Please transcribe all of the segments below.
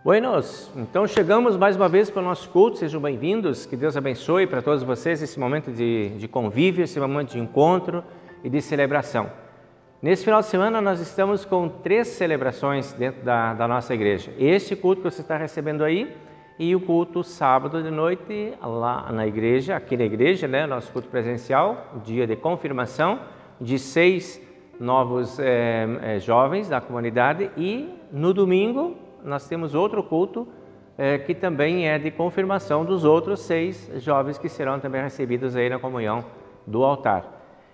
Buenos, então chegamos mais uma vez para o nosso culto, sejam bem-vindos, que Deus abençoe para todos vocês esse momento de convívio, esse momento de encontro e de celebração. Nesse final de semana nós estamos com 3 celebrações dentro da nossa igreja. Este culto que você está recebendo aí e o culto sábado de noite lá na igreja, aqui na igreja, né, nosso culto presencial, dia de confirmação de 6 novos jovens da comunidade e no domingo nós temos outro culto que também é de confirmação dos outros 6 jovens que serão também recebidos aí na comunhão do altar.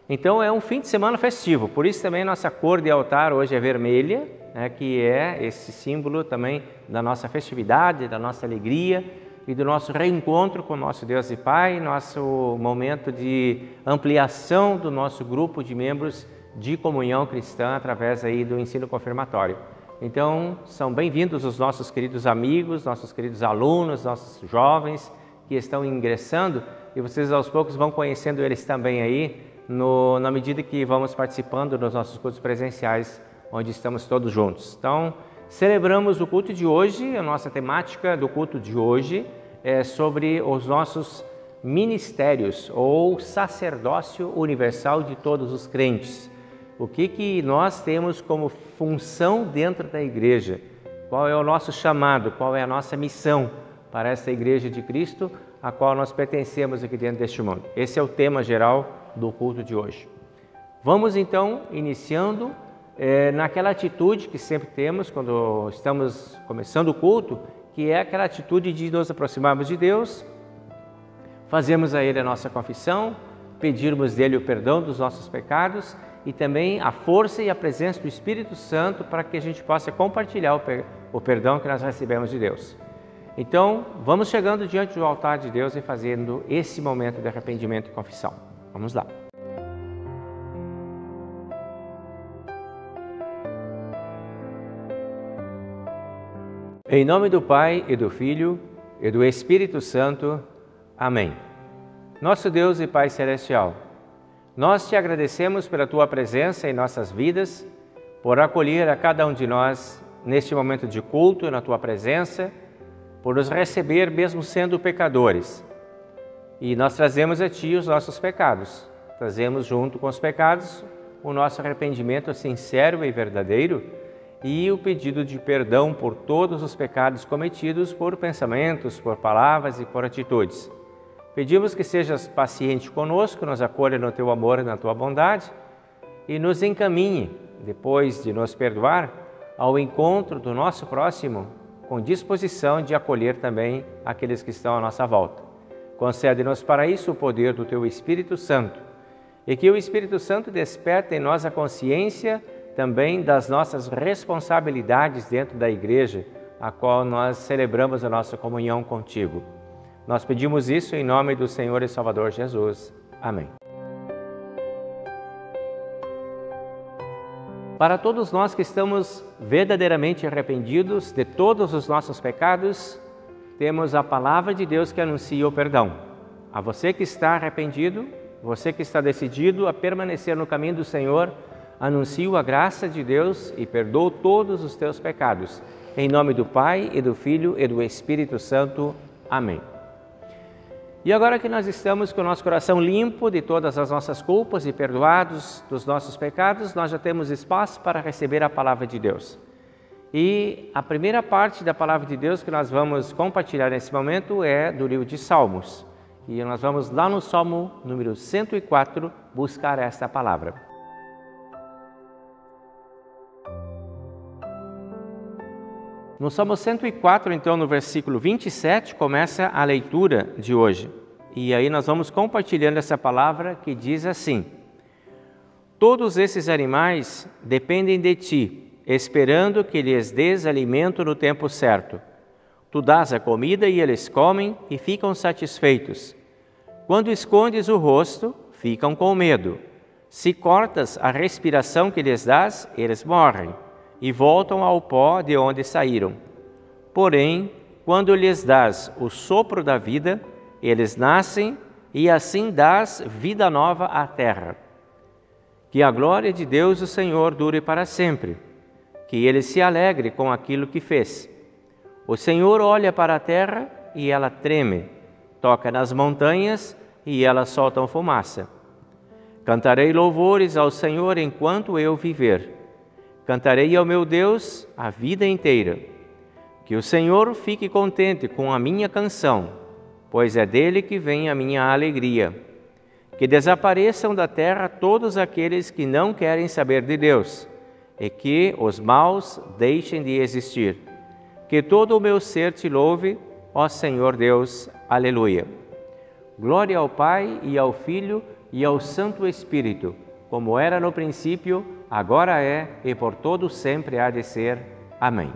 Então é um fim de semana festivo, por isso também nossa cor de altar hoje é vermelha, né, que é esse símbolo também da nossa festividade, da nossa alegria e do nosso reencontro com o nosso Deus e Pai, nosso momento de ampliação do nosso grupo de membros de comunhão cristã através aí do ensino confirmatório. Então, são bem-vindos os nossos queridos amigos, nossos queridos alunos, nossos jovens que estão ingressando e vocês aos poucos vão conhecendo eles também aí na medida que vamos participando dos nossos cultos presenciais, onde estamos todos juntos. Então, celebramos o culto de hoje, a nossa temática do culto de hoje é sobre os nossos ministérios ou sacerdócio universal de todos os crentes. O que nós temos como função dentro da igreja? Qual é o nosso chamado? Qual é a nossa missão para essa igreja de Cristo, a qual nós pertencemos aqui dentro deste mundo? Esse é o tema geral do culto de hoje. Vamos então iniciando naquela atitude que sempre temos quando estamos começando o culto, que é aquela atitude de nos aproximarmos de Deus, fazermos a Ele a nossa confissão, pedirmos dele o perdão dos nossos pecados e também a força e a presença do Espírito Santo para que a gente possa compartilhar o perdão que nós recebemos de Deus. Então, vamos chegando diante do altar de Deus e fazendo esse momento de arrependimento e confissão. Vamos lá. Em nome do Pai e do Filho e do Espírito Santo. Amém. Nosso Deus e Pai Celestial, nós te agradecemos pela Tua presença em nossas vidas, por acolher a cada um de nós neste momento de culto na Tua presença, por nos receber mesmo sendo pecadores. E nós trazemos a Ti os nossos pecados, trazemos junto com os pecados o nosso arrependimento sincero e verdadeiro e o pedido de perdão por todos os pecados cometidos por pensamentos, por palavras e por atitudes. Pedimos que sejas paciente conosco, nos acolha no Teu amor e na Tua bondade e nos encaminhe, depois de nos perdoar, ao encontro do nosso próximo, com disposição de acolher também aqueles que estão à nossa volta. Concede-nos para isso o poder do Teu Espírito Santo e que o Espírito Santo desperte em nós a consciência também das nossas responsabilidades dentro da igreja, a qual nós celebramos a nossa comunhão contigo. Nós pedimos isso em nome do Senhor e Salvador Jesus. Amém. Para todos nós que estamos verdadeiramente arrependidos de todos os nossos pecados, temos a palavra de Deus que anuncia o perdão. A você que está arrependido, você que está decidido a permanecer no caminho do Senhor, anuncio a graça de Deus e perdoo todos os teus pecados. Em nome do Pai, e do Filho, e do Espírito Santo. Amém. E agora que nós estamos com o nosso coração limpo de todas as nossas culpas e perdoados dos nossos pecados, nós já temos espaço para receber a palavra de Deus. E a primeira parte da palavra de Deus que nós vamos compartilhar nesse momento é do livro de Salmos. E nós vamos lá no Salmo número 104 buscar esta palavra. No Salmo 104, então, no versículo 27, começa a leitura de hoje. E aí nós vamos compartilhando essa palavra que diz assim: todos esses animais dependem de ti, esperando que lhes dês alimento no tempo certo. Tu dás a comida e eles comem e ficam satisfeitos. Quando escondes o rosto, ficam com medo. Se cortas a respiração que lhes dás, eles morrem e voltam ao pó de onde saíram. Porém, quando lhes dás o sopro da vida, eles nascem e assim dás vida nova à terra. Que a glória de Deus, o Senhor, dure para sempre, que ele se alegre com aquilo que fez. O Senhor olha para a terra e ela treme, toca nas montanhas e elas soltam fumaça. Cantarei louvores ao Senhor enquanto eu viver. Cantarei ao meu Deus a vida inteira. Que o Senhor fique contente com a minha canção, pois é dele que vem a minha alegria. Que desapareçam da terra todos aqueles que não querem saber de Deus, e que os maus deixem de existir. Que todo o meu ser te louve, ó Senhor Deus. Aleluia. Glória ao Pai, e ao Filho, e ao Santo Espírito, como era no princípio, agora é, e por todo sempre há de ser. Amém.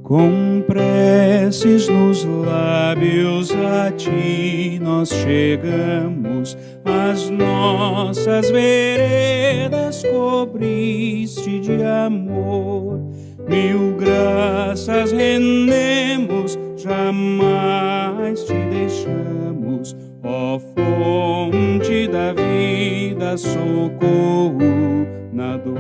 Com preces nos lábios a ti nós chegamos, as nossas veredas cobriste de amor. Mil graças rendemos, jamais te deixamos, ó fonte da vida, socorro na dor.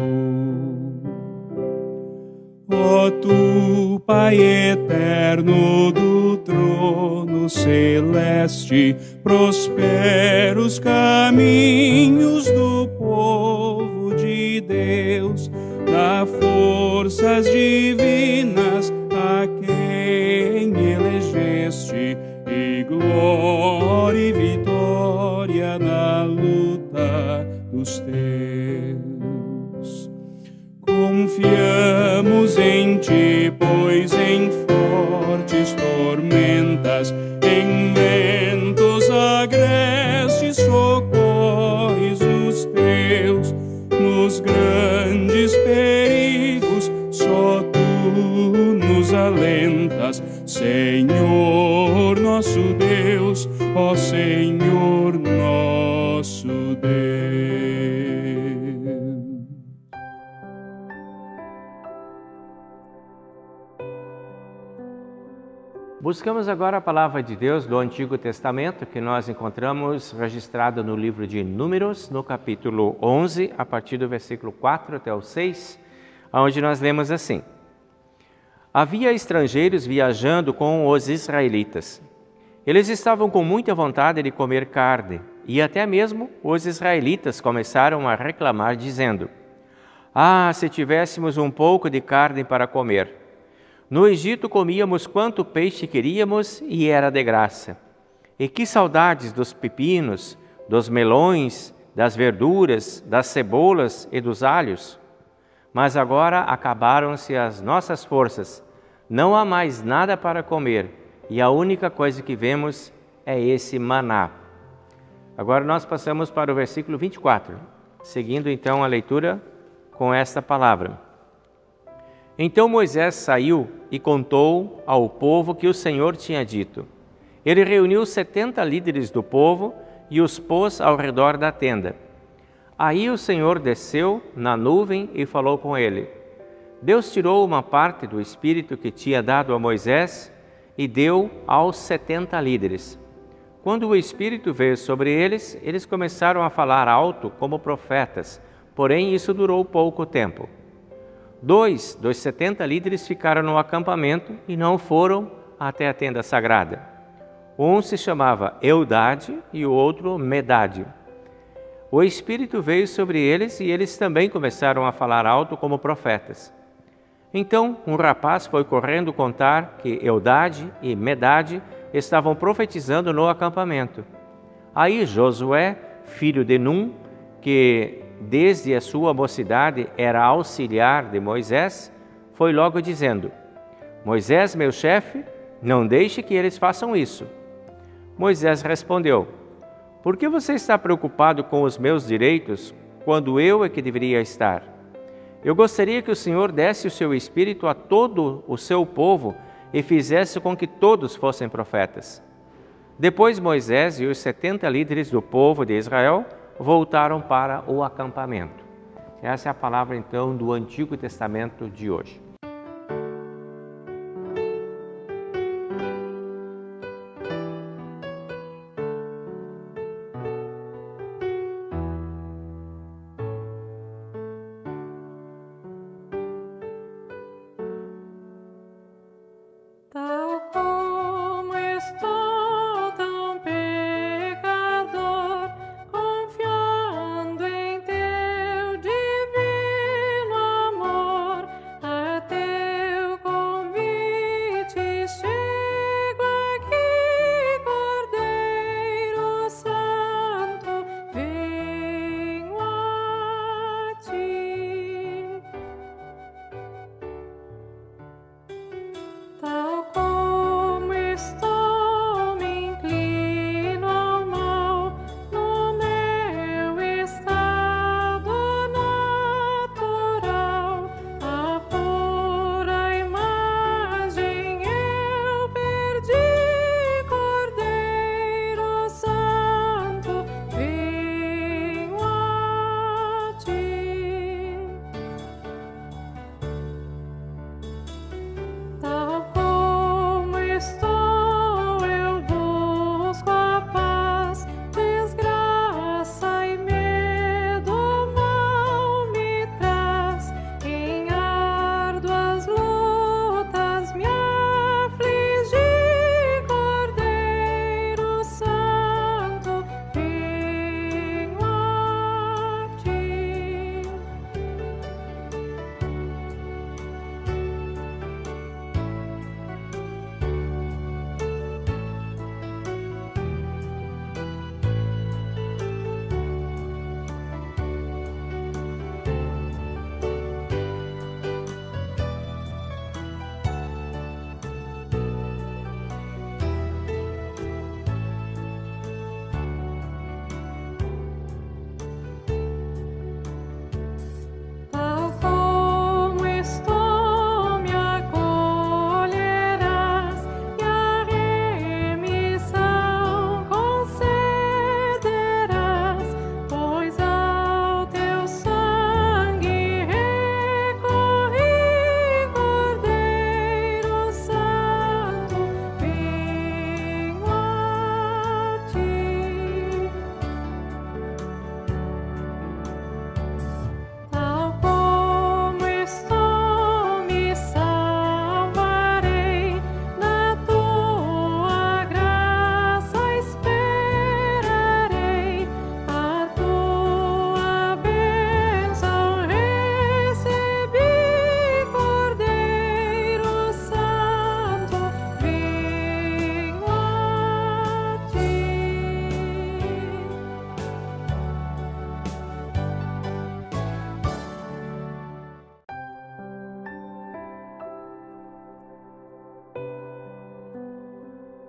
Ó tu, Pai eterno do trono celeste, prospera os caminhos do povo de Deus, dá forças divinas a quem elegeste, e glória e vitória na luta dos teus. Confiamos em ti, pois em fortes tormentas, em ventos agrestes socorres os teus. Nos grandes perigos só tu nos alentas, Senhor nosso Deus, ó Senhor nosso Deus. Buscamos agora a palavra de Deus do Antigo Testamento, que nós encontramos registrado no livro de Números, no capítulo 11, a partir do versículo 4 até o 6, onde nós lemos assim: Havia estrangeiros viajando com os israelitas. Eles estavam com muita vontade de comer carne, e até mesmo os israelitas começaram a reclamar, dizendo: Ah, se tivéssemos um pouco de carne para comer! No Egito comíamos quanto peixe queríamos e era de graça. E que saudades dos pepinos, dos melões, das verduras, das cebolas e dos alhos! Mas agora acabaram-se as nossas forças, não há mais nada para comer, e a única coisa que vemos é esse maná. Agora nós passamos para o versículo 24, seguindo então a leitura com esta palavra. Então Moisés saiu e contou ao povo que o Senhor tinha dito. Ele reuniu 70 líderes do povo e os pôs ao redor da tenda. Aí o Senhor desceu na nuvem e falou com ele. Deus tirou uma parte do Espírito que tinha dado a Moisés e deu aos 70 líderes. Quando o Espírito veio sobre eles, eles começaram a falar alto como profetas, porém isso durou pouco tempo. 2 dos 70 líderes ficaram no acampamento e não foram até a tenda sagrada. Um se chamava Eldade e o outro Medade. O Espírito veio sobre eles e eles também começaram a falar alto como profetas. Então um rapaz foi correndo contar que Eldade e Medade estavam profetizando no acampamento. Aí Josué, filho de Num, que desde a sua mocidade era auxiliar de Moisés, foi logo dizendo: Moisés, meu chefe, não deixe que eles façam isso. Moisés respondeu: Por que você está preocupado com os meus direitos, quando eu é que deveria estar? Eu gostaria que o Senhor desse o seu Espírito a todo o seu povo e fizesse com que todos fossem profetas. Depois Moisés e os 70 líderes do povo de Israel voltaram para o acampamento. Essa é a palavra, então, do Antigo Testamento de hoje.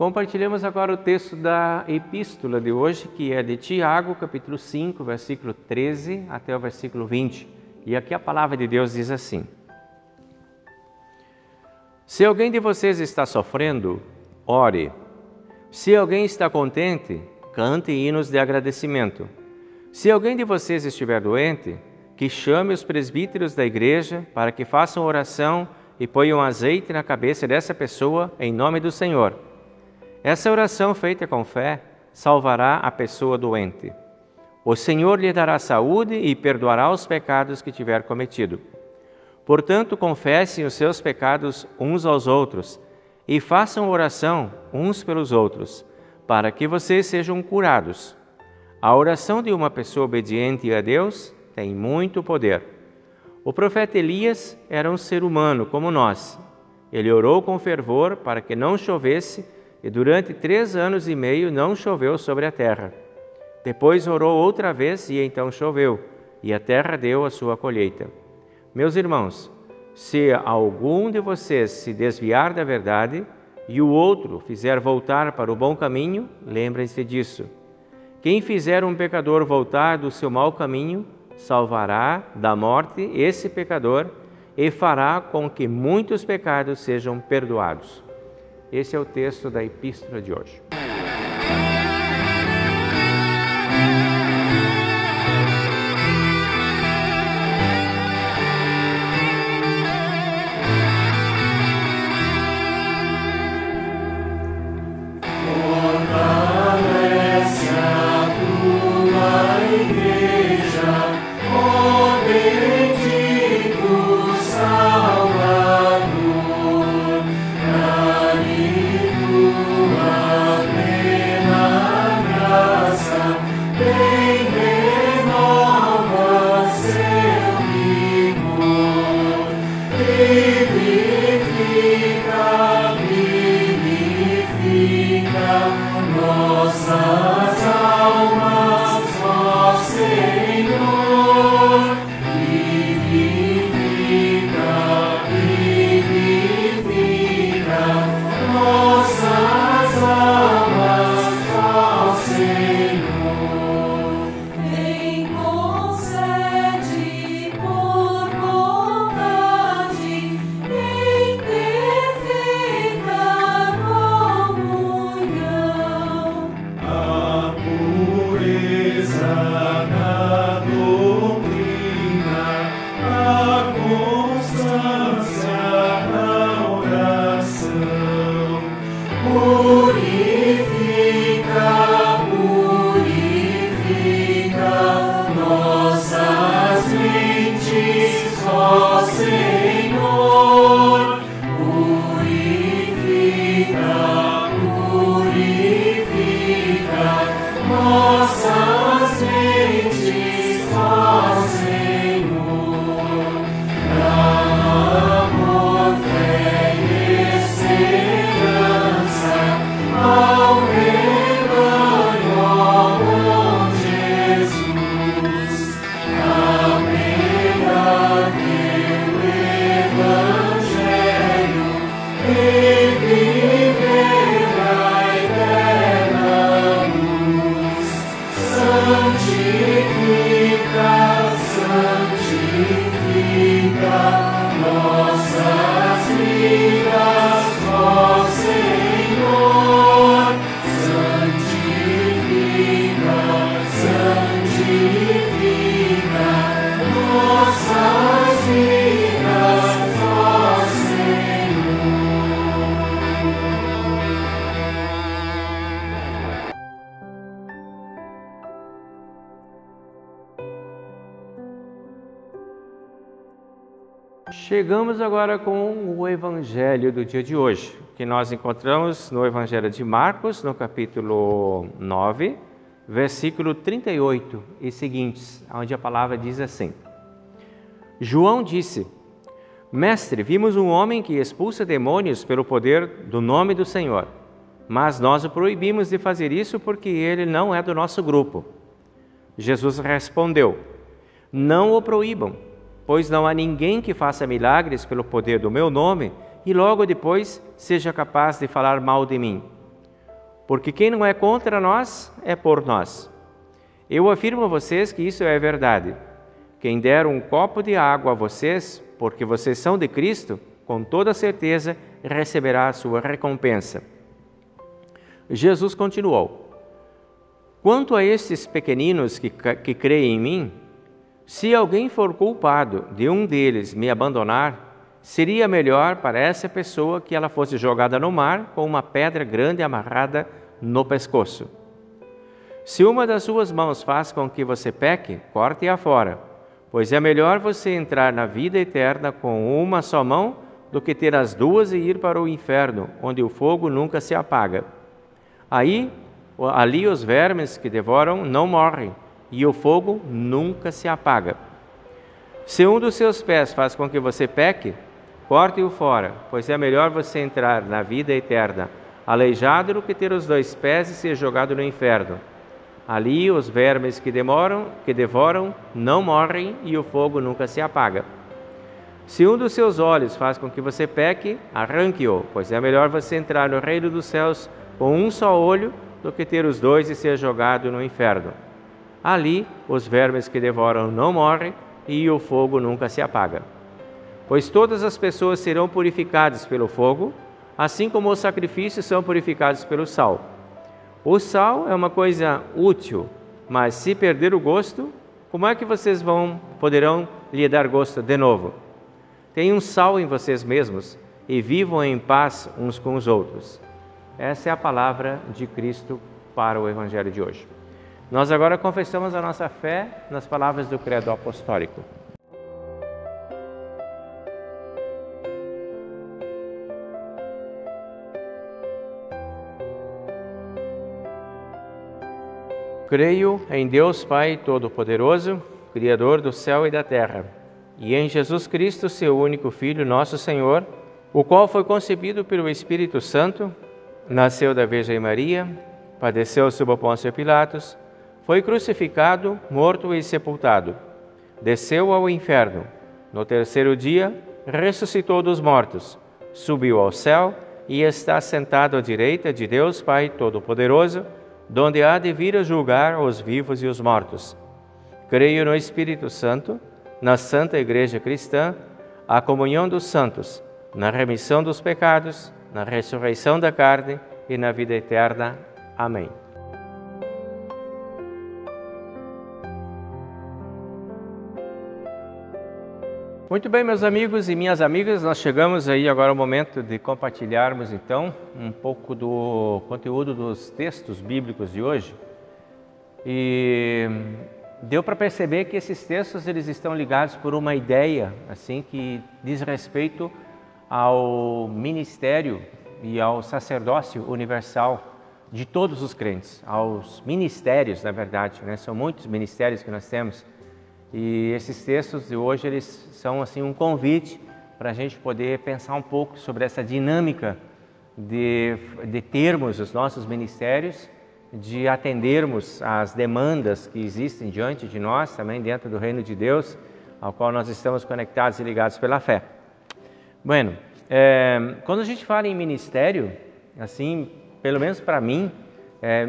Compartilhamos agora o texto da epístola de hoje, que é de Tiago, capítulo 5, versículo 13 até o versículo 20. E aqui a palavra de Deus diz assim: Se alguém de vocês está sofrendo, ore. Se alguém está contente, cante hinos de agradecimento. Se alguém de vocês estiver doente, que chame os presbíteros da igreja para que façam oração e ponham azeite na cabeça dessa pessoa em nome do Senhor. Essa oração feita com fé salvará a pessoa doente. O Senhor lhe dará saúde e perdoará os pecados que tiver cometido. Portanto, confessem os seus pecados uns aos outros e façam oração uns pelos outros, para que vocês sejam curados. A oração de uma pessoa obediente a Deus tem muito poder. O profeta Elias era um ser humano como nós. Ele orou com fervor para que não chovesse e durante 3 anos e meio não choveu sobre a terra. Depois orou outra vez e então choveu, e a terra deu a sua colheita. Meus irmãos, se algum de vocês se desviar da verdade e o outro fizer voltar para o bom caminho, lembrem-se disso. Quem fizer um pecador voltar do seu mau caminho, salvará da morte esse pecador e fará com que muitos pecados sejam perdoados. Esse é o texto da epístola de hoje. Chegamos agora com o Evangelho do dia de hoje, que nós encontramos no Evangelho de Marcos, no capítulo 9, versículo 38 e seguintes, onde a palavra diz assim: João disse: Mestre, vimos um homem que expulsa demônios pelo poder do nome do Senhor, mas nós o proibimos de fazer isso porque ele não é do nosso grupo. Jesus respondeu: Não o proíbam, pois não há ninguém que faça milagres pelo poder do meu nome e logo depois seja capaz de falar mal de mim. porque quem não é contra nós é por nós. Eu afirmo a vocês que isso é verdade. Quem der um copo de água a vocês, porque vocês são de Cristo, com toda certeza receberá a sua recompensa. Jesus continuou: quanto a estes pequeninos que creem em mim, se alguém for culpado de um deles me abandonar, seria melhor para essa pessoa que ela fosse jogada no mar com uma pedra grande amarrada no pescoço. Se uma das suas mãos faz com que você peque, corte-a fora, pois é melhor você entrar na vida eterna com uma só mão do que ter as duas e ir para o inferno, onde o fogo nunca se apaga. Ali os vermes que devoram não morrem, e o fogo nunca se apaga. Se um dos seus pés faz com que você peque, corte-o fora, pois é melhor você entrar na vida eterna aleijado do que ter os 2 pés e ser jogado no inferno. Ali os vermes que devoram não morrem e o fogo nunca se apaga. Se um dos seus olhos faz com que você peque, arranque-o, pois é melhor você entrar no reino dos céus com um só olho do que ter os 2 e ser jogado no inferno. Ali os vermes que devoram não morrem e o fogo nunca se apaga. Pois todas as pessoas serão purificadas pelo fogo, assim como os sacrifícios são purificados pelo sal. O sal é uma coisa útil, mas se perder o gosto, como é que vocês poderão lhe dar gosto de novo? Tenham sal em vocês mesmos e vivam em paz uns com os outros. Essa é a palavra de Cristo para o Evangelho de hoje. Nós agora confessamos a nossa fé nas palavras do Credo Apostólico. Creio em Deus Pai Todo-Poderoso, Criador do céu e da terra, e em Jesus Cristo, seu único Filho, nosso Senhor, o qual foi concebido pelo Espírito Santo, nasceu da Virgem Maria, padeceu sob Pôncio Pilatos, foi crucificado, morto e sepultado, desceu ao inferno, no terceiro dia ressuscitou dos mortos, subiu ao céu e está sentado à direita de Deus Pai Todo-Poderoso, donde há de vir a julgar os vivos e os mortos. Creio no Espírito Santo, na Santa Igreja Cristã, a comunhão dos santos, na remissão dos pecados, na ressurreição da carne e na vida eterna. Amém. Muito bem, meus amigos e minhas amigas, nós chegamos aí agora ao momento de compartilharmos então um pouco do conteúdo dos textos bíblicos de hoje. E deu para perceber que esses textos eles estão ligados por uma ideia assim que diz respeito ao ministério e ao sacerdócio universal de todos os crentes, aos ministérios, na verdade, né? São muitos ministérios que nós temos. E esses textos de hoje, eles são assim um convite para a gente poder pensar um pouco sobre essa dinâmica de termos os nossos ministérios, de atendermos às demandas que existem diante de nós, também dentro do reino de Deus, ao qual nós estamos conectados e ligados pela fé. Bueno, quando a gente fala em ministério, assim, pelo menos para mim,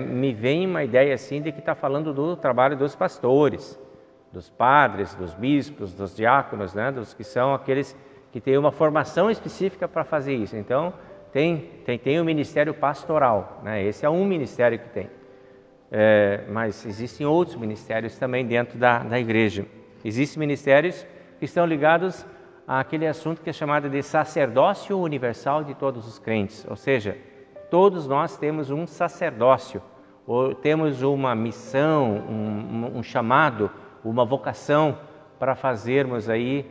me vem uma ideia assim de que está falando do trabalho dos pastores, dos padres, dos bispos, dos diáconos, né? Dos que são aqueles que têm uma formação específica para fazer isso. Então, tem o ministério pastoral, né? Esse é um ministério que tem. Mas existem outros ministérios também dentro da igreja. Existem ministérios que estão ligados àquele assunto que é chamado de sacerdócio universal de todos os crentes. Ou seja, todos nós temos um sacerdócio, ou temos uma missão, um chamado, uma vocação para fazermos aí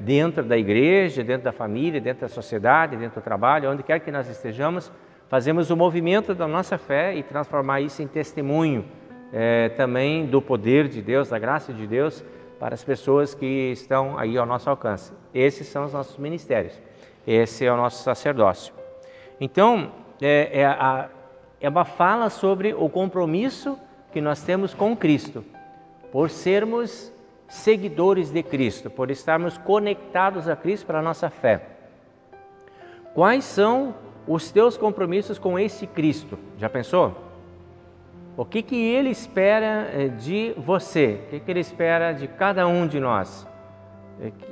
dentro da igreja, dentro da família, dentro da sociedade, dentro do trabalho, onde quer que nós estejamos, fazemos o movimento da nossa fé e transformar isso em testemunho também do poder de Deus, da graça de Deus para as pessoas que estão aí ao nosso alcance. Esses são os nossos ministérios, esse é o nosso sacerdócio. Então, é uma fala sobre o compromisso que nós temos com Cristo, por sermos seguidores de Cristo, por estarmos conectados a Cristo para a nossa fé. Quais são os teus compromissos com esse Cristo. Já pensou? O que Ele espera de você? O que Ele espera de cada um de nós?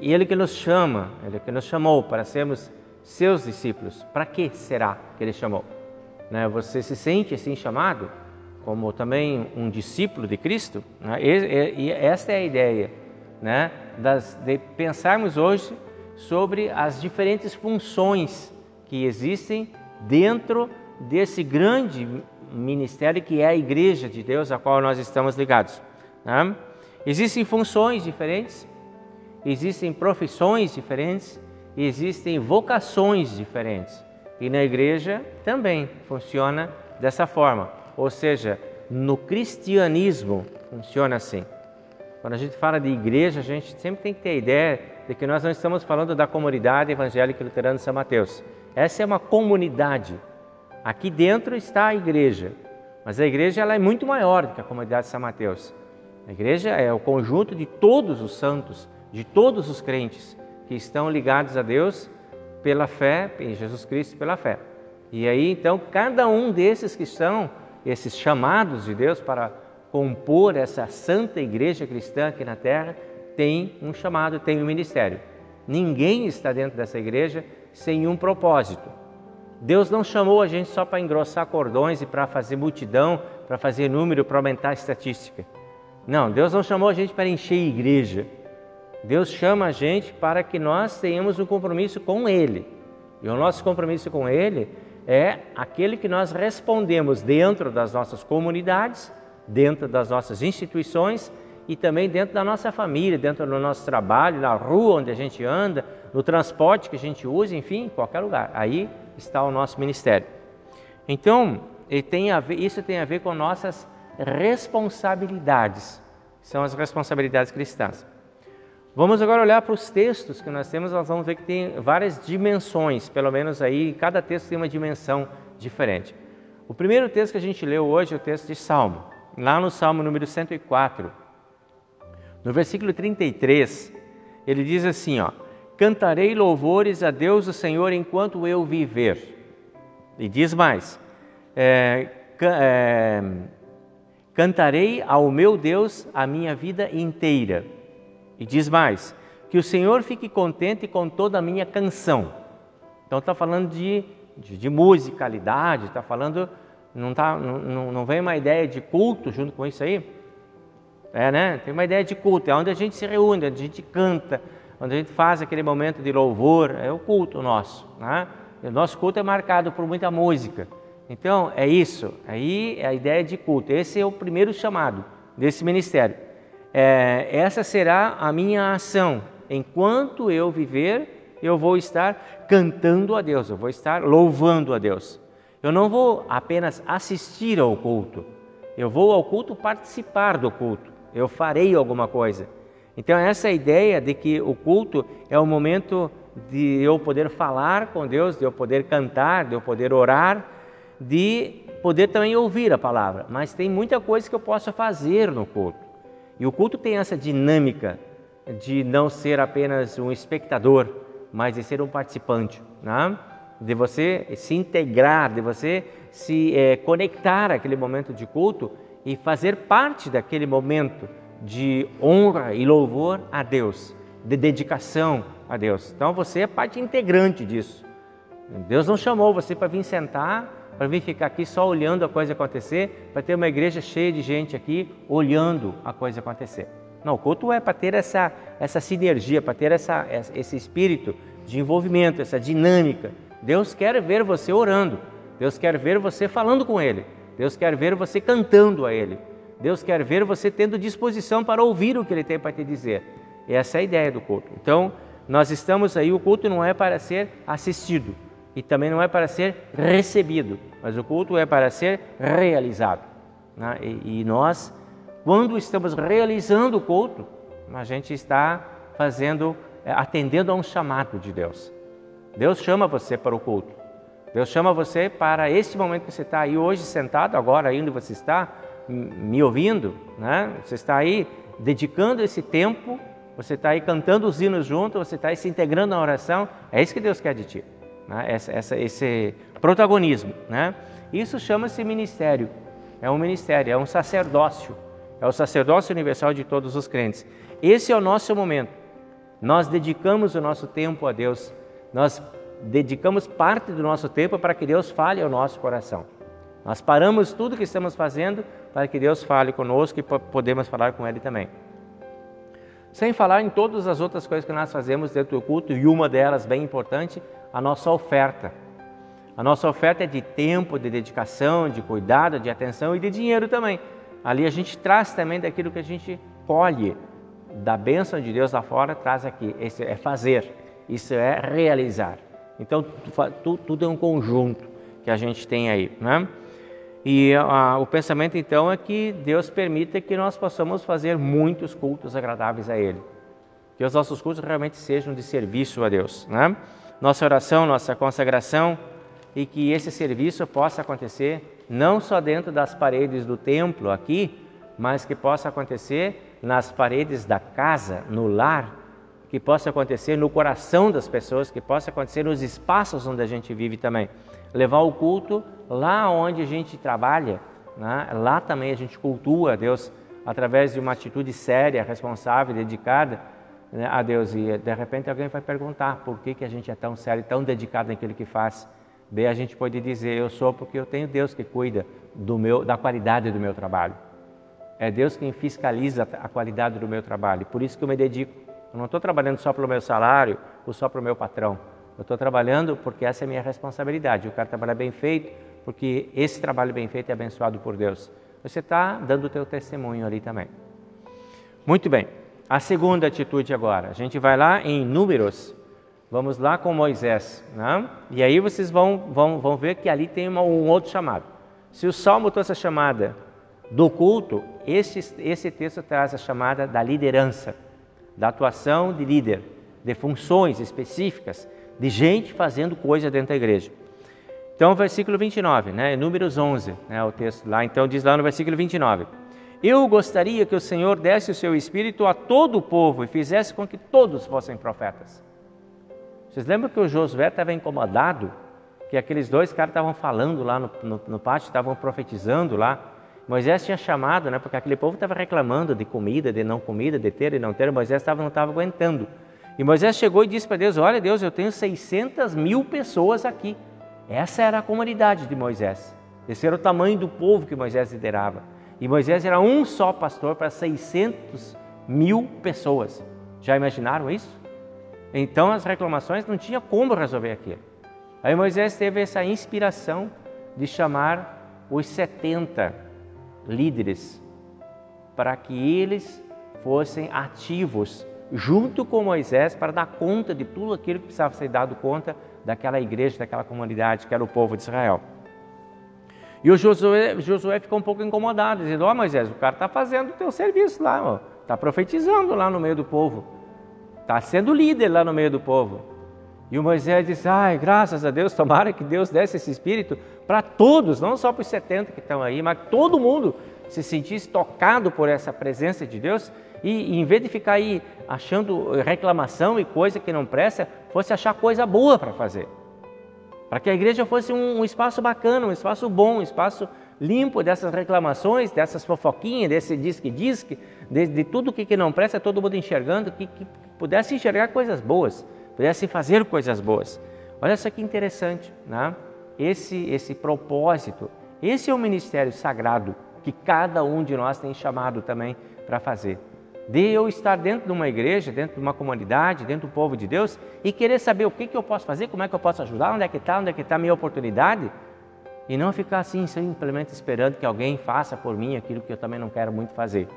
Ele que nos chama, Ele que nos chamou para sermos seus discípulos. Para que será que Ele chamou? Você se sente assim chamado? Como também um discípulo de Cristo? E esta é a ideia, de pensarmos hoje sobre as diferentes funções que existem dentro desse grande ministério que é a Igreja de Deus, a qual nós estamos ligados. Existem funções diferentes, existem profissões diferentes, existem vocações diferentes. E na Igreja também funciona dessa forma. Ou seja, no cristianismo funciona assim. Quando a gente fala de igreja, a gente sempre tem que ter a ideia de que nós não estamos falando da comunidade evangélica luterana de São Mateus. Essa é uma comunidade. Aqui dentro está a igreja, mas a igreja ela é muito maior do que a comunidade de São Mateus. A igreja é o conjunto de todos os santos, de todos os crentes que estão ligados a Deus pela fé, em Jesus Cristo pela fé. E aí então cada um desses que são esses chamados de Deus para compor essa santa igreja cristã aqui na terra, tem um chamado, tem um ministério. Ninguém está dentro dessa igreja sem um propósito. Deus não chamou a gente só para engrossar cordões e para fazer multidão, para fazer número, para aumentar a estatística. Não, Deus não chamou a gente para encher a igreja. Deus chama a gente para que nós tenhamos um compromisso com Ele. E o nosso compromisso com Ele é aquele que nós respondemos dentro das nossas comunidades, dentro das nossas instituições e também dentro da nossa família, dentro do nosso trabalho, na rua onde a gente anda, no transporte que a gente usa, enfim, em qualquer lugar. Aí está o nosso ministério. Então, isso tem a ver com nossas responsabilidades, são as responsabilidades cristãs. Vamos agora olhar para os textos que nós temos, nós vamos ver que tem várias dimensões, pelo menos aí, cada texto tem uma dimensão diferente. O primeiro texto que a gente leu hoje é o texto de Salmo, lá no Salmo número 104, no versículo 33, ele diz assim, cantarei louvores a Deus o Senhor enquanto eu viver. E diz mais, cantarei ao meu Deus a minha vida inteira. E diz mais, que o Senhor fique contente com toda a minha canção. Então está falando de musicalidade, está falando, não vem uma ideia de culto junto com isso aí? Tem uma ideia de culto, é onde a gente se reúne, onde a gente canta, onde a gente faz aquele momento de louvor, é o culto nosso. O nosso culto é marcado por muita música. Então é isso, aí é a ideia de culto. Esse é o primeiro chamado desse ministério. Essa será a minha ação. Enquanto eu viver, eu vou estar cantando a Deus, eu vou estar louvando a Deus. Eu não vou apenas assistir ao culto, eu vou ao culto participar do culto, eu farei alguma coisa. Então essa é a ideia de que o culto é o momento de eu poder falar com Deus, de eu poder cantar, de eu poder orar, de poder também ouvir a palavra. Mas tem muita coisa que eu posso fazer no culto. E o culto tem essa dinâmica de não ser apenas um espectador, mas de ser um participante, de você se integrar, de você se conectar àquele momento de culto e fazer parte daquele momento de honra e louvor a Deus, de dedicação a Deus. Então você é parte integrante disso. Deus não chamou você para vir sentar, para vir ficar aqui só olhando a coisa acontecer, para ter uma igreja cheia de gente aqui olhando a coisa acontecer. Não, o culto é para ter essa sinergia, para ter esse espírito de envolvimento, essa dinâmica. Deus quer ver você orando, Deus quer ver você falando com Ele, Deus quer ver você cantando a Ele, Deus quer ver você tendo disposição para ouvir o que Ele tem para te dizer. Essa é a ideia do culto. Então, nós estamos aí, o culto não é para ser assistido, e também não é para ser recebido, mas o culto é para ser realizado. E nós, quando estamos realizando o culto, a gente está atendendo a um chamado de Deus. Deus chama você para o culto. Deus chama você para esse momento que você está aí hoje sentado, agora ainda você está me ouvindo, Você está aí dedicando esse tempo, você está aí cantando os hinos juntos, você está aí se integrando na oração. É isso que Deus quer de ti. né? Esse protagonismo, né? Isso chama-se ministério. É um ministério, é um sacerdócio. É o sacerdócio universal de todos os crentes. Esse é o nosso momento. Nós dedicamos o nosso tempo a Deus. Nós dedicamos parte do nosso tempo para que Deus fale ao nosso coração. Nós paramos tudo que estamos fazendo para que Deus fale conosco e podemos falar com Ele também. Sem falar em todas as outras coisas que nós fazemos dentro do culto, e uma delas bem importante, a nossa oferta. A nossa oferta é de tempo, de dedicação, de cuidado, de atenção e de dinheiro também. Ali a gente traz também daquilo que a gente colhe, da bênção de Deus lá fora, traz aqui. Isso é fazer, isso é realizar. Então, tudo é um conjunto que a gente tem aí, né? E o pensamento, então, é que Deus permita que nós possamos fazer muitos cultos agradáveis a Ele. Que os nossos cultos realmente sejam de serviço a Deus, né? Nossa oração, nossa consagração, e que esse serviço possa acontecer não só dentro das paredes do templo aqui, mas que possa acontecer nas paredes da casa, no lar, que possa acontecer no coração das pessoas, que possa acontecer nos espaços onde a gente vive também. Levar o culto lá onde a gente trabalha, né? Lá também a gente cultua a Deus através de uma atitude séria, responsável, dedicada, né, a Deus. E de repente alguém vai perguntar por que a gente é tão sério, tão dedicado naquilo que faz. Bem, a gente pode dizer, eu sou porque eu tenho Deus que cuida da qualidade do meu trabalho. É Deus quem fiscaliza a qualidade do meu trabalho. Por isso que eu me dedico. Eu não estou trabalhando só pelo meu salário ou só para o meu patrão. Eu estou trabalhando porque essa é a minha responsabilidade. Eu quero trabalhar bem feito, porque esse trabalho bem feito é abençoado por Deus. Você está dando o teu testemunho ali também. Muito bem. A segunda atitude agora. A gente vai lá em Números. Vamos lá com Moisés, né? E aí vocês vão ver que ali tem um outro chamado. Se o Salmo trouxe a chamada do culto, esse texto traz a chamada da liderança, da atuação de líder, de funções específicas, de gente fazendo coisa dentro da igreja. Então, versículo 29, né? Números 11, né? O texto lá, então diz lá no versículo 29. Eu gostaria que o Senhor desse o seu Espírito a todo o povo e fizesse com que todos fossem profetas. Vocês lembram que o Josué estava incomodado? Que aqueles dois caras estavam falando lá no pátio, estavam profetizando lá. Moisés tinha chamado, né? Porque aquele povo estava reclamando de comida, de não comida, de ter e não ter. Moisés não estava aguentando. E Moisés chegou e disse para Deus, olha Deus, eu tenho 600.000 pessoas aqui. Essa era a comunidade de Moisés. Esse era o tamanho do povo que Moisés liderava. E Moisés era um só pastor para 600.000 pessoas. Já imaginaram isso? Então as reclamações não tinha como resolver aquilo. Aí Moisés teve essa inspiração de chamar os 70 líderes para que eles fossem ativos junto com Moisés para dar conta de tudo aquilo que precisava ser dado conta daquela igreja, daquela comunidade que era o povo de Israel. E o Josué ficou um pouco incomodado, dizendo, Moisés, o cara está fazendo o teu serviço lá, está profetizando lá no meio do povo, está sendo líder lá no meio do povo. E o Moisés disse, graças a Deus, tomara que Deus desse esse espírito para todos, não só para os 70 que estão aí, mas todo mundo se sentisse tocado por essa presença de Deus e em vez de ficar aí achando reclamação e coisa que não presta, fosse achar coisa boa para fazer. Para que a igreja fosse um espaço bacana, um espaço bom, um espaço limpo dessas reclamações, dessas fofoquinhas, desse disque, de tudo que não presta, todo mundo enxergando, que pudesse enxergar coisas boas, pudesse fazer coisas boas. Olha só que interessante, né? Esse propósito, esse é o ministério sagrado que cada um de nós tem chamado também para fazer. De eu estar dentro de uma igreja, dentro de uma comunidade, dentro do povo de Deus e querer saber o que eu posso fazer, como é que eu posso ajudar, onde é que está a minha oportunidade e não ficar assim simplesmente esperando que alguém faça por mim aquilo que eu também não quero muito fazer.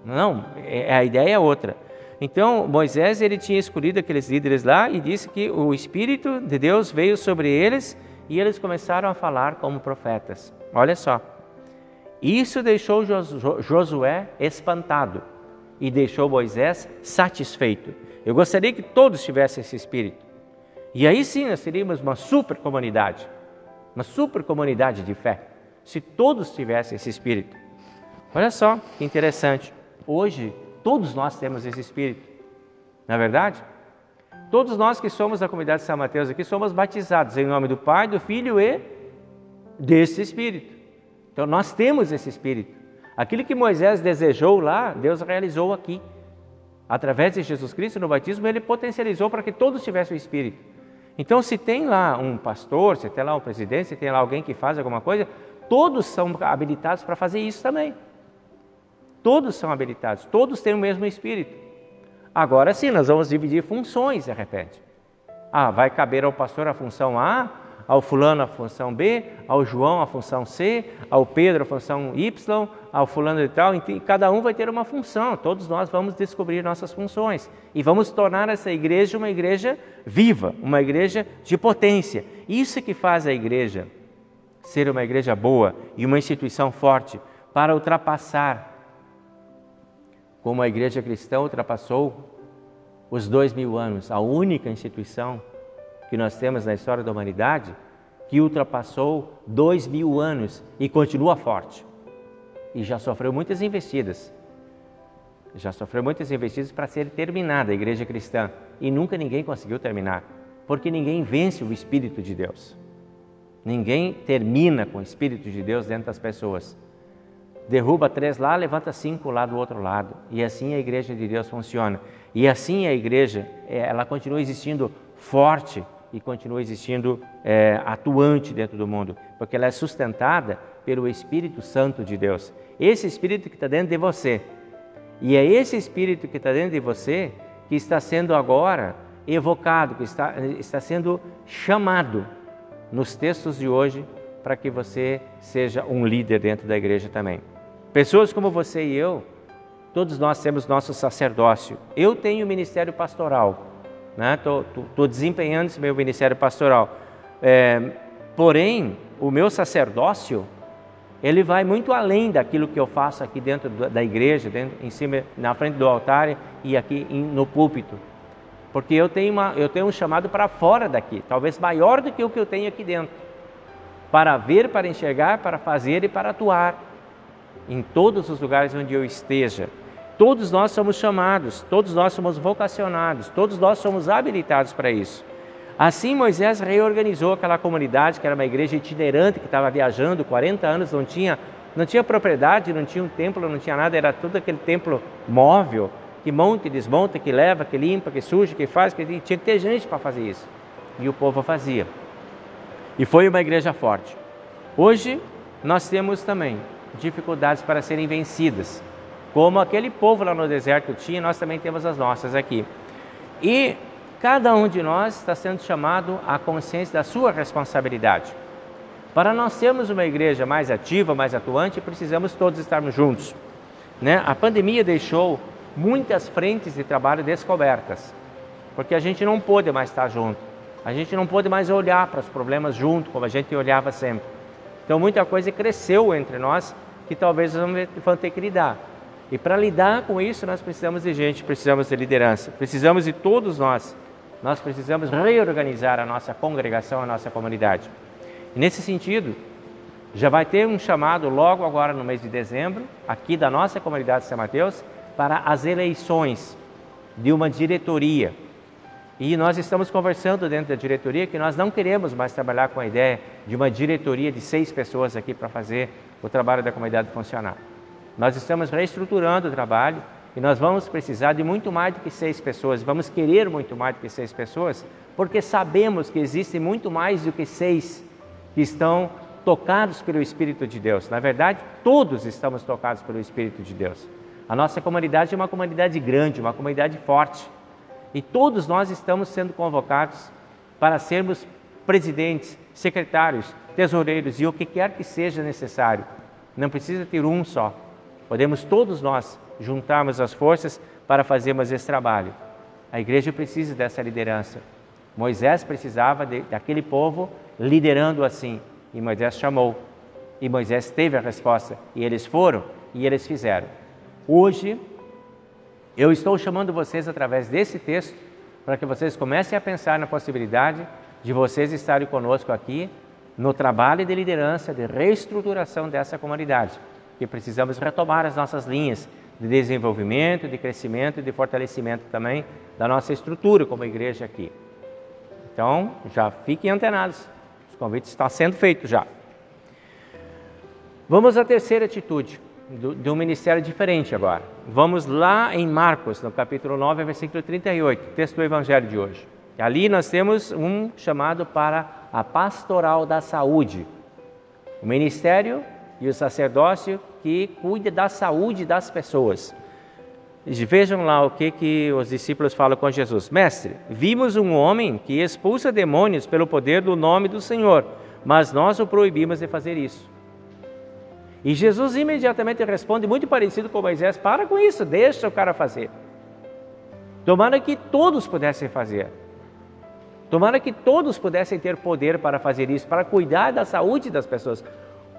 Não, a ideia é outra. Então Moisés ele tinha escolhido aqueles líderes lá e disse que o Espírito de Deus veio sobre eles e eles começaram a falar como profetas. Olha só, isso deixou Josué espantado e deixou Moisés satisfeito. Eu gostaria que todos tivessem esse espírito. E aí sim nós teríamos uma super comunidade de fé, se todos tivessem esse espírito. Olha só que interessante. Hoje todos nós temos esse espírito, não é verdade? Todos nós que somos da comunidade de São Mateus aqui somos batizados em nome do Pai, do Filho e desse Espírito. Então nós temos esse Espírito. Aquilo que Moisés desejou lá, Deus realizou aqui. Através de Jesus Cristo no batismo, Ele potencializou para que todos tivessem o Espírito. Então se tem lá um pastor, se tem lá um presidente, se tem lá alguém que faz alguma coisa, todos são habilitados para fazer isso também. Todos são habilitados, todos têm o mesmo Espírito. Agora sim, nós vamos dividir funções de repente. Vai caber ao pastor a função A, ao fulano a função B, ao João a função C, ao Pedro a função Y, ao fulano e tal. E cada um vai ter uma função, todos nós vamos descobrir nossas funções. E vamos tornar essa igreja uma igreja viva, uma igreja de potência. Isso que faz a igreja ser uma igreja boa e uma instituição forte para ultrapassar, como a igreja cristã ultrapassou os 2000 anos, a única instituição que nós temos na história da humanidade que ultrapassou 2000 anos e continua forte. E já sofreu muitas investidas. Já sofreu muitas investidas para ser terminada a igreja cristã. E nunca ninguém conseguiu terminar, porque ninguém vence o Espírito de Deus. Ninguém termina com o Espírito de Deus dentro das pessoas. Derruba 3 lá, levanta 5 lá do outro lado. E assim a igreja de Deus funciona. E assim a igreja, ela continua existindo forte e continua existindo atuante dentro do mundo. Porque ela é sustentada pelo Espírito Santo de Deus. Esse Espírito que está dentro de você. E é esse Espírito que está dentro de você que está sendo agora evocado, que está sendo chamado nos textos de hoje para que você seja um líder dentro da igreja também. Pessoas como você e eu, todos nós temos nosso sacerdócio. Eu tenho ministério pastoral, né? Estou desempenhando esse meu ministério pastoral. Porém, o meu sacerdócio, ele vai muito além daquilo que eu faço aqui dentro da igreja, em cima, na frente do altar e aqui no púlpito. Porque eu tenho um chamado para fora daqui, talvez maior do que o que eu tenho aqui dentro. Para ver, para enxergar, para fazer e para atuar em todos os lugares onde eu esteja. Todos nós somos chamados, todos nós somos vocacionados, todos nós somos habilitados para isso. Assim Moisés reorganizou aquela comunidade, que era uma igreja itinerante, que estava viajando 40 anos, não tinha propriedade, não tinha um templo, não tinha nada, era tudo aquele templo móvel, que monta e desmonta, que leva, que limpa, que suja, que faz, que tinha que ter gente para fazer isso. E o povo fazia. E foi uma igreja forte. Hoje nós temos também dificuldades para serem vencidas. Como aquele povo lá no deserto tinha, nós também temos as nossas aqui. E cada um de nós está sendo chamado à consciência da sua responsabilidade. Para nós sermos uma igreja mais ativa, mais atuante, precisamos todos estarmos juntos, né? A pandemia deixou muitas frentes de trabalho descobertas, porque a gente não pôde mais estar junto. A gente não pôde mais olhar para os problemas junto, como a gente olhava sempre. Então muita coisa cresceu entre nós, que talvez vamos ter que lidar. E para lidar com isso, nós precisamos de gente, precisamos de liderança, precisamos de todos nós. Nós precisamos reorganizar a nossa congregação, a nossa comunidade. E nesse sentido, já vai ter um chamado logo agora no mês de dezembro, aqui da nossa comunidade de São Mateus, para as eleições de uma diretoria. E nós estamos conversando dentro da diretoria que nós não queremos mais trabalhar com a ideia de uma diretoria de 6 pessoas aqui para fazer o trabalho da comunidade funcionar. Nós estamos reestruturando o trabalho e nós vamos precisar de muito mais do que 6 pessoas, vamos querer muito mais do que 6 pessoas, porque sabemos que existem muito mais do que 6 que estão tocados pelo Espírito de Deus. Na verdade, todos estamos tocados pelo Espírito de Deus. A nossa comunidade é uma comunidade grande, uma comunidade forte. E todos nós estamos sendo convocados para sermos presidentes, secretários, tesoureiros e o que quer que seja necessário. Não precisa ter um só. Podemos todos nós juntarmos as forças para fazermos esse trabalho. A igreja precisa dessa liderança. Moisés precisava daquele povo liderando assim. E Moisés chamou. E Moisés teve a resposta. E eles foram e eles fizeram. Hoje, eu estou chamando vocês através desse texto para que vocês comecem a pensar na possibilidade de vocês estarem conosco aqui no trabalho de liderança, de reestruturação dessa comunidade. Que precisamos retomar as nossas linhas de desenvolvimento, de crescimento e de fortalecimento também da nossa estrutura como igreja aqui. Então, já fiquem antenados, os convites estão sendo feitos já. Vamos à terceira atitude, de um ministério diferente agora. Vamos lá em Marcos, no capítulo 9, versículo 38, texto do Evangelho de hoje. Ali nós temos um chamado para a pastoral da saúde. O ministério e o sacerdócio que cuida da saúde das pessoas. Vejam lá o que os discípulos falam com Jesus. Mestre, vimos um homem que expulsa demônios pelo poder do nome do Senhor, mas nós o proibimos de fazer isso. E Jesus imediatamente responde, muito parecido com Moisés, para com isso, deixa o cara fazer. Tomara que todos pudessem fazer. Tomara que todos pudessem ter poder para fazer isso, para cuidar da saúde das pessoas.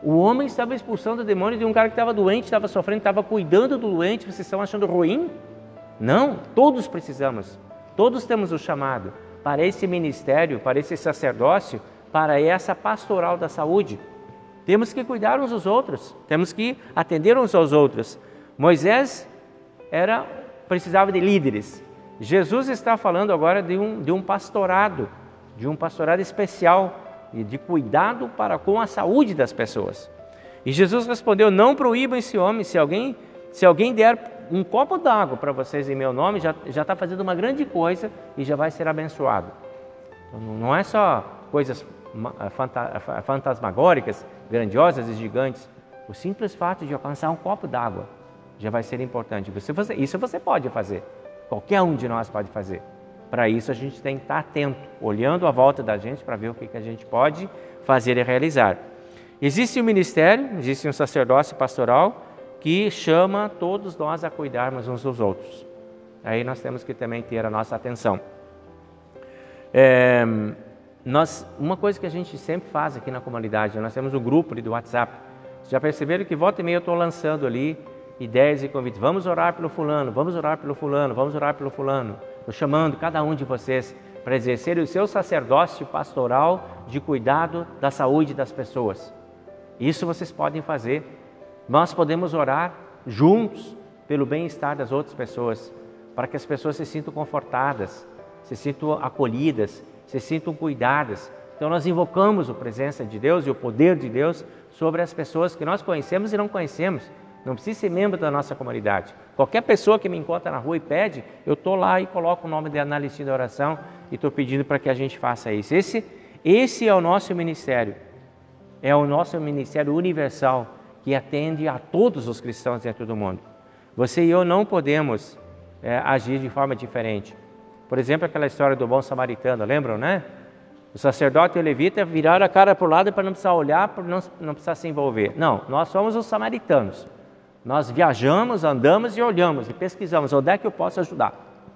O homem estava expulsando o demônio de um cara que estava doente, estava sofrendo, estava cuidando do doente. Vocês estão achando ruim? Não, todos precisamos. Todos temos o chamado para esse ministério, para esse sacerdócio, para essa pastoral da saúde. Temos que cuidar uns dos outros, temos que atender uns aos outros. Moisés precisava de líderes. Jesus está falando agora de um pastorado especial, de cuidado com a saúde das pessoas. E Jesus respondeu, não proíbam esse homem, se alguém der um copo d'água para vocês em meu nome, já está fazendo uma grande coisa e já vai ser abençoado. Então, não é só coisas fantasmagóricas, grandiosas e gigantes. O simples fato de alcançar um copo d'água já vai ser importante. Isso você pode fazer, qualquer um de nós pode fazer. Para isso a gente tem que estar atento, olhando à volta da gente para ver o que a gente pode fazer e realizar. Existe um ministério, existe um sacerdócio pastoral que chama todos nós a cuidarmos uns dos outros. Aí nós temos que também ter a nossa atenção. Uma coisa que a gente sempre faz aqui na comunidade, nós temos um grupo ali do WhatsApp. Vocês já perceberam que volta e meia eu estou lançando ali ideias e convites. Vamos orar pelo fulano, vamos orar pelo fulano, vamos orar pelo fulano. Estou chamando cada um de vocês para exercer o seu sacerdócio pastoral de cuidado da saúde das pessoas. Isso vocês podem fazer. Nós podemos orar juntos pelo bem-estar das outras pessoas, para que as pessoas se sintam confortadas, se sintam acolhidas, se sintam cuidadas. Então nós invocamos a presença de Deus e o poder de Deus sobre as pessoas que nós conhecemos e não conhecemos. Não precisa ser membro da nossa comunidade. Qualquer pessoa que me encontra na rua e pede, eu estou lá e coloco o nome dela na listinha de oração e estou pedindo para que a gente faça isso. Esse é o nosso ministério. É o nosso ministério universal que atende a todos os cristãos dentro do mundo. Você e eu não podemos agir de forma diferente. Por exemplo, aquela história do bom samaritano, lembram, né? O sacerdote e o levita viraram a cara para o lado para não precisar olhar, para não precisar se envolver. Não, nós somos os samaritanos. Nós viajamos, andamos e olhamos e pesquisamos onde é que eu posso ajudar.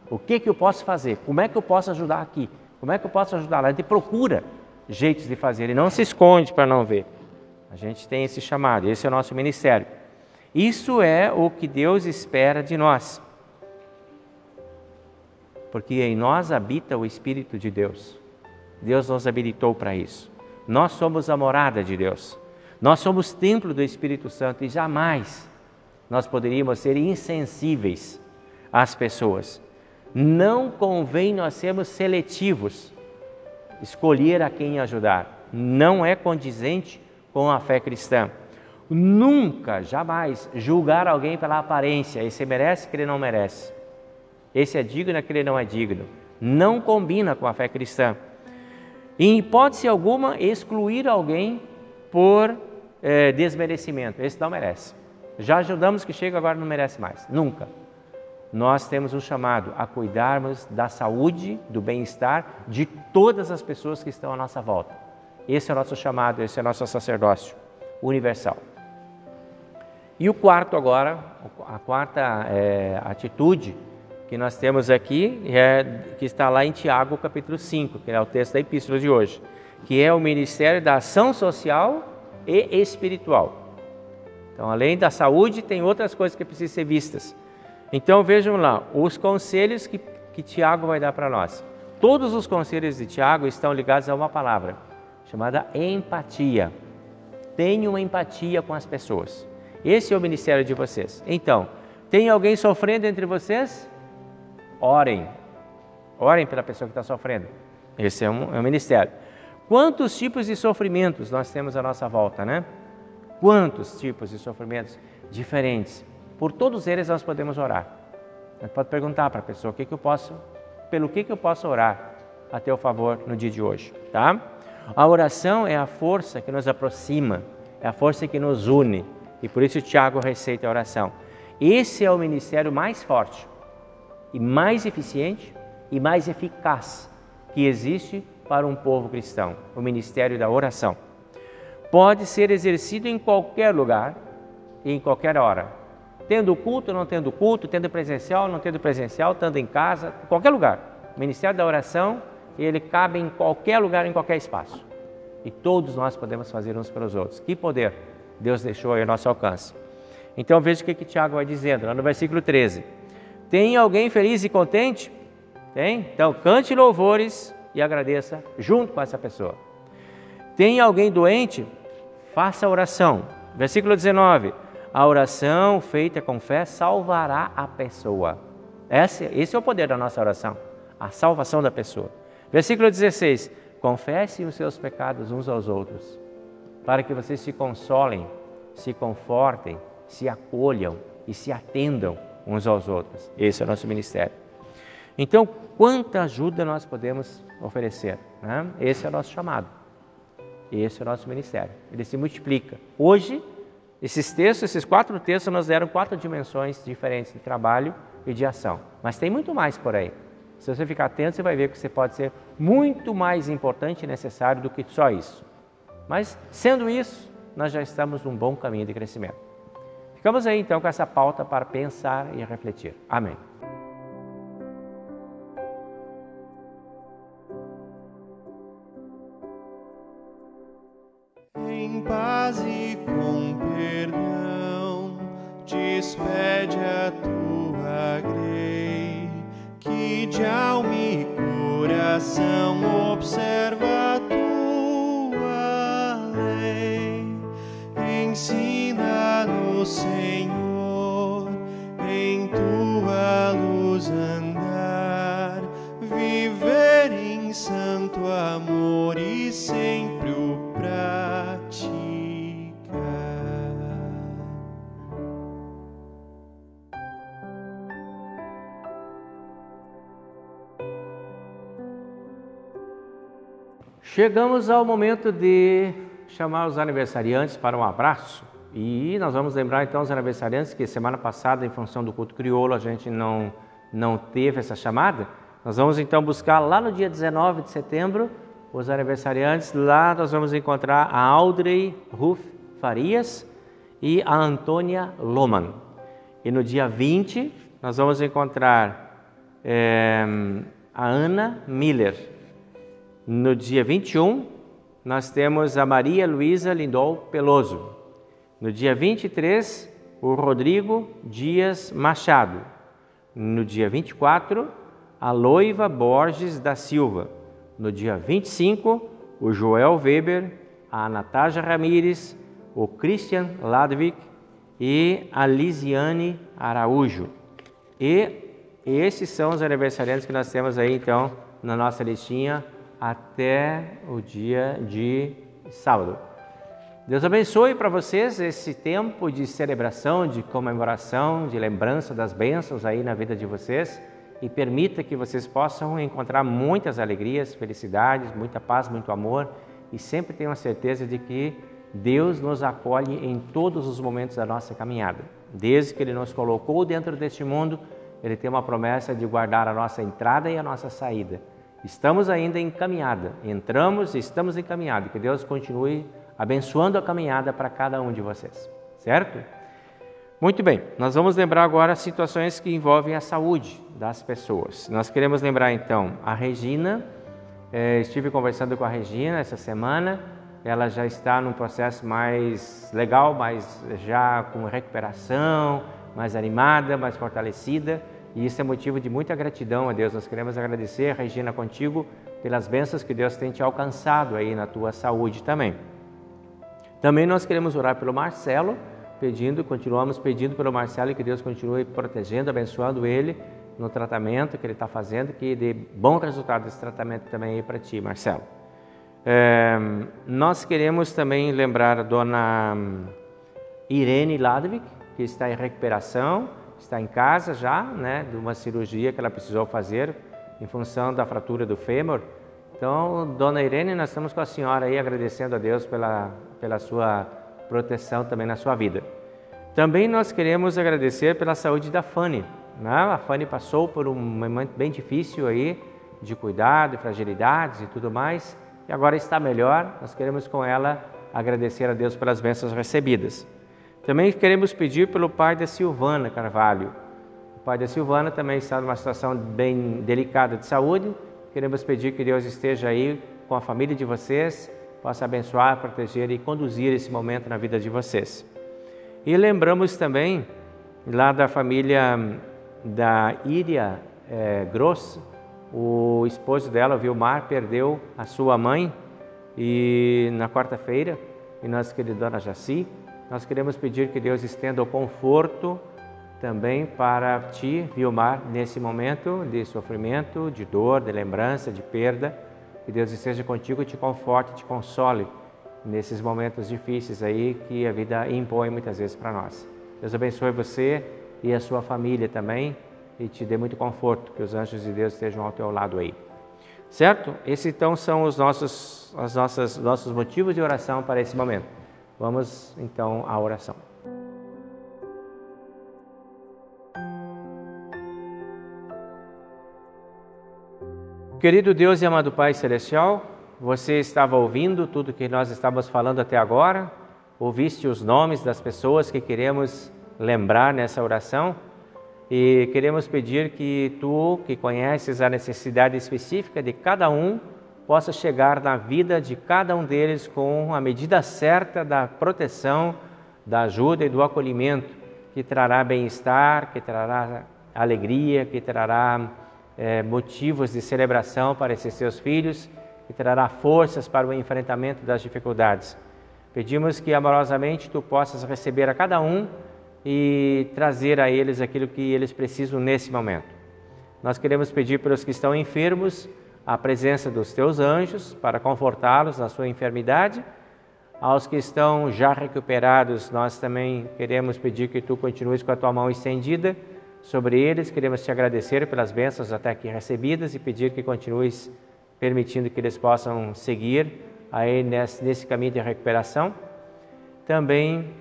O que eu posso fazer? Como é que eu posso ajudar aqui? Como é que eu posso ajudar lá? A gente procura jeitos de fazer e não se esconde para não ver. A gente tem esse chamado, esse é o nosso ministério. Isso é o que Deus espera de nós. Porque em nós habita o Espírito de Deus. Deus nos habilitou para isso. Nós somos a morada de Deus. Nós somos templo do Espírito Santo e jamais nós poderíamos ser insensíveis às pessoas. Não convém nós sermos seletivos, escolher a quem ajudar. Não é condizente com a fé cristã. Nunca, jamais julgar alguém pela aparência. Esse merece, que ele não merece. Esse é digno, que ele não é digno. Não combina com a fé cristã. Em hipótese alguma, excluir alguém por desmerecimento. Esse não merece. Já ajudamos que chega, agora não merece mais. Nunca. Nós temos um chamado a cuidarmos da saúde, do bem-estar de todas as pessoas que estão à nossa volta. Esse é o nosso chamado, esse é o nosso sacerdócio universal. E o quarto agora, a quarta atitude que nós temos aqui, que está lá em Tiago, capítulo 5, que é o texto da epístola de hoje, que é o ministério da ação social e espiritual. Então, além da saúde, tem outras coisas que precisam ser vistas. Então, vejam lá, os conselhos que Tiago vai dar para nós. Todos os conselhos de Tiago estão ligados a uma palavra, chamada empatia. Tenham empatia com as pessoas. Esse é o ministério de vocês. Então, Tem alguém sofrendo entre vocês? Orem. Orem pela pessoa que está sofrendo. Esse é um ministério. Quantos tipos de sofrimentos nós temos à nossa volta, né? Quantos tipos de sofrimentos diferentes. Por todos eles nós podemos orar. Você pode perguntar para a pessoa pelo que eu posso orar a teu favor no dia de hoje, tá? A oração é a força que nos aproxima, é a força que nos une, e por isso Tiago receita a oração. Esse é o ministério mais forte, e mais eficiente, e mais eficaz que existe para um povo cristão, o ministério da oração. Pode ser exercido em qualquer lugar e em qualquer hora, tendo culto, não tendo culto, tendo presencial, não tendo presencial, estando em casa, em qualquer lugar. O ministério da oração, ele cabe em qualquer lugar, em qualquer espaço. E todos nós podemos fazer uns pelos outros. Que poder Deus deixou aí ao nosso alcance. Então veja o que Tiago vai dizendo, lá no versículo 13. Tem alguém feliz e contente? Tem? Então cante louvores e agradeça junto com essa pessoa. Tem alguém doente? Faça oração. Versículo 19. A oração feita com fé salvará a pessoa. Esse é o poder da nossa oração, a salvação da pessoa. Versículo 16. Confessem os seus pecados uns aos outros, para que vocês se consolem, se confortem, se acolham e se atendam uns aos outros. Esse é o nosso ministério. Então, quanta ajuda nós podemos oferecer, né? Esse é o nosso chamado. Esse é o nosso ministério. Ele se multiplica. Hoje, esses 4 textos nos deram 4 dimensões diferentes de trabalho e de ação. Mas tem muito mais por aí. Se você ficar atento, você vai ver que você pode ser muito mais importante e necessário do que só isso. Mas, sendo isso, nós já estamos num bom caminho de crescimento. Ficamos aí, então, com essa pauta para pensar e refletir. Amém. Em paz e com perdão, despede a tua grei, que de alma e coração observa a tua lei. Ensina-nos, Senhor, em tua luz andar, viver em santo amor e sempre o praticar. Chegamos ao momento de chamar os aniversariantes para um abraço. E nós vamos lembrar então os aniversariantes que semana passada, em função do culto crioulo, a gente não teve essa chamada. Nós vamos então buscar lá no dia 19 de setembro os aniversariantes. Lá nós vamos encontrar a Audrey Ruff Farias e a Antônia Loman. E no dia 20 nós vamos encontrar a Ana Miller. No dia 21 nós temos a Maria Luísa Lindol Peloso. No dia 23, o Rodrigo Dias Machado. No dia 24, a Loiva Borges da Silva. No dia 25, o Joel Weber, a Natália Ramires, o Christian Ladvik e a Lisiane Araújo. E esses são os aniversariantes que nós temos aí, então, na nossa listinha até o dia de sábado. Deus abençoe para vocês esse tempo de celebração, de comemoração, de lembrança das bênçãos aí na vida de vocês e permita que vocês possam encontrar muitas alegrias, felicidades, muita paz, muito amor e sempre tenham a certeza de que Deus nos acolhe em todos os momentos da nossa caminhada. Desde que Ele nos colocou dentro deste mundo, Ele tem uma promessa de guardar a nossa entrada e a nossa saída. Estamos ainda em caminhada, entramos e estamos em caminhada. Que Deus continue abençoando a caminhada para cada um de vocês, certo? Muito bem, nós vamos lembrar agora situações que envolvem a saúde das pessoas. Nós queremos lembrar então a Regina, estive conversando com a Regina essa semana, ela já está num processo mais legal, mais já com recuperação, mais animada, mais fortalecida. E isso é motivo de muita gratidão a Deus. Nós queremos agradecer, Regina, contigo, pelas bênçãos que Deus tem te alcançado aí na tua saúde também. Também nós queremos orar pelo Marcelo, continuamos pedindo pelo Marcelo que Deus continue protegendo, abençoando ele no tratamento que ele está fazendo, que dê bom resultado desse tratamento também aí para ti, Marcelo. Nós queremos também lembrar a dona Irene Ladvik, que está em recuperação, está em casa já, né, de uma cirurgia que ela precisou fazer em função da fratura do fêmur. Então, dona Irene, nós estamos com a senhora aí agradecendo a Deus pela sua proteção também na sua vida. Também nós queremos agradecer pela saúde da Fanny, né? A Fanny passou por um momento bem difícil aí, de cuidado, fragilidades e tudo mais, e agora está melhor. Nós queremos com ela agradecer a Deus pelas bênçãos recebidas. Também queremos pedir pelo pai da Silvana Carvalho. O pai da Silvana também está numa situação bem delicada de saúde. Queremos pedir que Deus esteja aí com a família de vocês, possa abençoar, proteger e conduzir esse momento na vida de vocês. E lembramos também lá da família da Iria Gross, o esposo dela, o Vilmar, perdeu a sua mãe na quarta-feira, e nossa querida dona Jaci. Nós queremos pedir que Deus estenda o conforto também para ti, Vilmar, nesse momento de sofrimento, de dor, de lembrança, de perda. Que Deus esteja contigo e te conforte, te console nesses momentos difíceis aí que a vida impõe muitas vezes para nós. Deus abençoe você e a sua família também e te dê muito conforto, que os anjos de Deus estejam ao teu lado aí. Certo? Esses então são os nossos motivos de oração para esse momento. Vamos então à oração. Querido Deus e amado Pai Celestial, você estava ouvindo tudo que nós estávamos falando até agora, ouviste os nomes das pessoas que queremos lembrar nessa oração e queremos pedir que tu, que conheces a necessidade específica de cada um, possa chegar na vida de cada um deles com a medida certa da proteção, da ajuda e do acolhimento, que trará bem-estar, que trará alegria, que trará motivos de celebração para esses seus filhos, que trará forças para o enfrentamento das dificuldades. Pedimos que amorosamente tu possas receber a cada um e trazer a eles aquilo que eles precisam nesse momento. Nós queremos pedir pelos que estão enfermos a presença dos teus anjos para confortá-los na sua enfermidade. Aos que estão já recuperados, nós também queremos pedir que tu continues com a tua mão estendida sobre eles. Queremos te agradecer pelas bênçãos até aqui recebidas e pedir que continues permitindo que eles possam seguir aí nesse caminho de recuperação. Também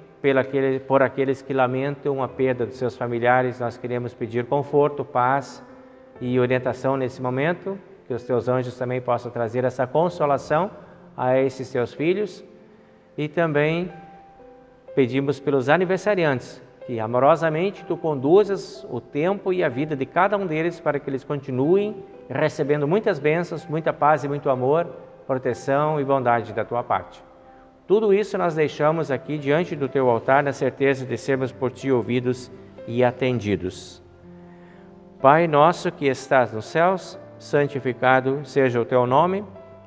por aqueles que lamentam a perda dos seus familiares, nós queremos pedir conforto, paz e orientação nesse momento, que os teus anjos também possam trazer essa consolação a esses teus filhos. E também pedimos pelos aniversariantes, que amorosamente tu conduzas o tempo e a vida de cada um deles para que eles continuem recebendo muitas bênçãos, muita paz e muito amor, proteção e bondade da tua parte. Tudo isso nós deixamos aqui diante do teu altar na certeza de sermos por ti ouvidos e atendidos. Pai nosso que estás nos céus, santificado seja o teu nome,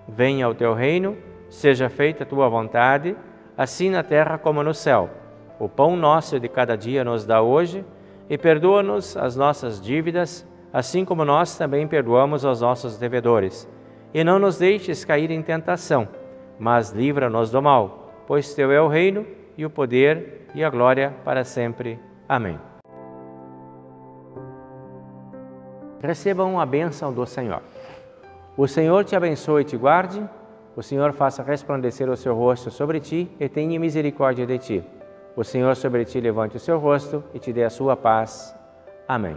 venha o teu reino, seja feita a tua vontade, assim na terra como no céu. O pão nosso de cada dia nos dá hoje e perdoa-nos as nossas dívidas, assim como nós também perdoamos aos nossos devedores. E não nos deixes cair em tentação, mas livra-nos do mal, pois teu é o reino e o poder e a glória para sempre. Amém. Recebam a bênção do Senhor. O Senhor te abençoe e te guarde, o Senhor faça resplandecer o seu rosto sobre ti e tenha misericórdia de ti. O Senhor sobre ti levante o seu rosto e te dê a sua paz. Amém.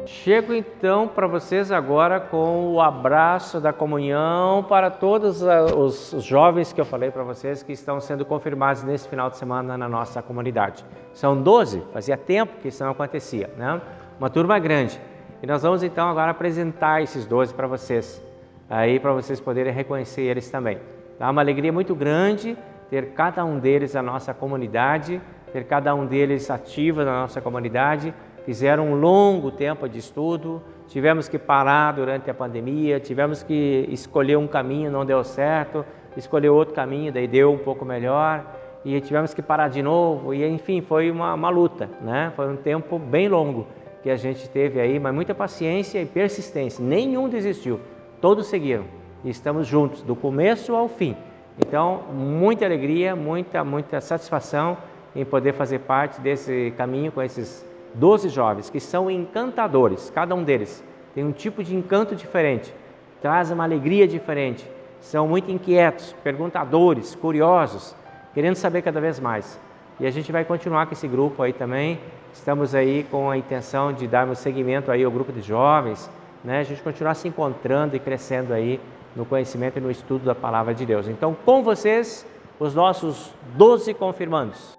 Chego então para vocês agora com o abraço da comunhão para todos os jovens que eu falei para vocês que estão sendo confirmados nesse final de semana na nossa comunidade. São 12, fazia tempo que isso não acontecia, né? Uma turma grande. E nós vamos então agora apresentar esses 12 para vocês, aí para vocês poderem reconhecer eles também. Dá uma alegria muito grande ter cada um deles na nossa comunidade, ter cada um deles ativo na nossa comunidade, fizeram um longo tempo de estudo, tivemos que parar durante a pandemia, tivemos que escolher um caminho, não deu certo, escolher outro caminho, daí deu um pouco melhor, e tivemos que parar de novo, e enfim, foi uma luta, né? Foi um tempo bem longo que a gente teve aí, mas muita paciência e persistência, nenhum desistiu, todos seguiram, e estamos juntos, do começo ao fim. Então, muita alegria, muita satisfação em poder fazer parte desse caminho com esses 12 jovens, que são encantadores, cada um deles tem um tipo de encanto diferente, traz uma alegria diferente, são muito inquietos, perguntadores, curiosos, querendo saber cada vez mais. E a gente vai continuar com esse grupo aí também, estamos aí com a intenção de darmos seguimento aí ao grupo de jovens, né? A gente continuar se encontrando e crescendo aí no conhecimento e no estudo da Palavra de Deus. Então, com vocês, os nossos 12 confirmandos.